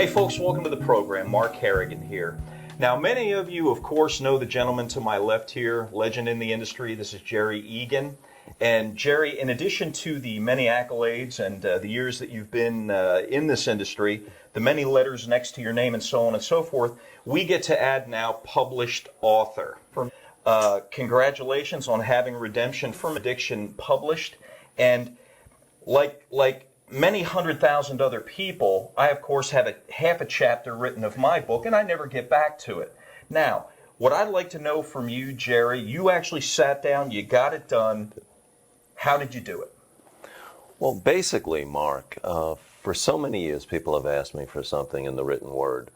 Hey folks, welcome to the program. Mark Harrigan here. Now, many of you, of course, know the gentleman to my left here, legend in the industry. This is Jerry Egan. And Jerry, in addition to the many accolades and the years that you've been in this industry, the many letters next to your name and so on and so forth, we get to add now published author. Congratulations on having Redemption from Addiction published. And like many 100,000 other people, I of course have half a chapter written of my book, and I never get back to it. Now, what I'd like to know from you, Jerry, you actually sat down, you got it done. How did you do it? Well, basically, Mark, for so many years people have asked me for something in the written word,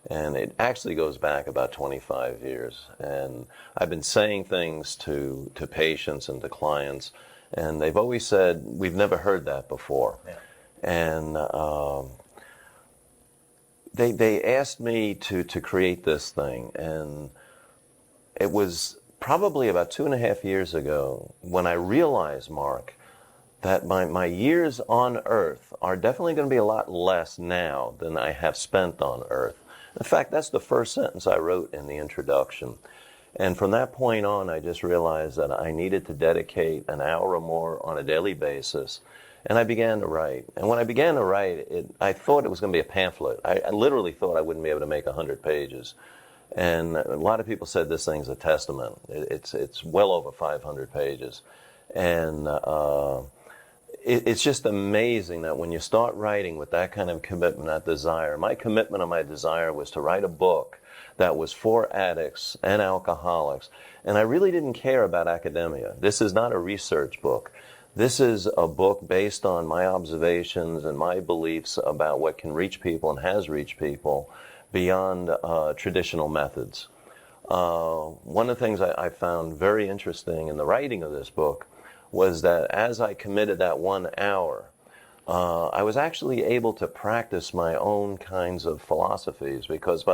and it actually goes back about 25 years. And I've been saying things to patients and to clients, and they've always said, we've never heard that before. Yeah. And they asked me to create this thing, and it was probably about 2.5 years ago when I realized, Mark, that my years on Earth are definitely going to be a lot less now than I have spent on Earth. In fact, that's the first sentence I wrote in the introduction. And from that point on, I just realized that I needed to dedicate an hour or more on a daily basis. And I began to write. And when I began to write, I thought it was going to be a pamphlet. I literally thought I wouldn't be able to make 100 pages. And a lot of people said this thing's a testament. It's well over 500 pages. And it's just amazing that when you start writing with that kind of commitment, that desire. My commitment and my desire was to write a book that was for addicts and alcoholics. And I really didn't care about academia. This is not a research book. This is a book based on my observations and my beliefs about what can reach people and has reached people beyond traditional methods. One of the things I found very interesting in the writing of this book was that as I committed that 1 hour, I was actually able to practice my own kinds of philosophies, because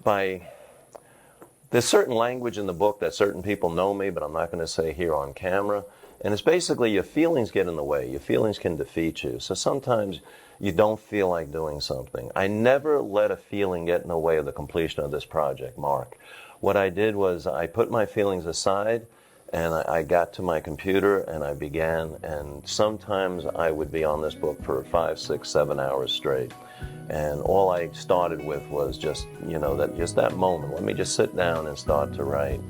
there's certain language in the book that certain people know me, but I'm not going to say here on camera. And it's basically your feelings get in the way. Your feelings can defeat you. So sometimes you don't feel like doing something. I never let a feeling get in the way of the completion of this project, Mark. What I did was I put my feelings aside, and I got to my computer and I began. And sometimes I would be on this book for 5, 6, 7 hours straight. And all I started with was just, that moment. Let me just sit down and start to write.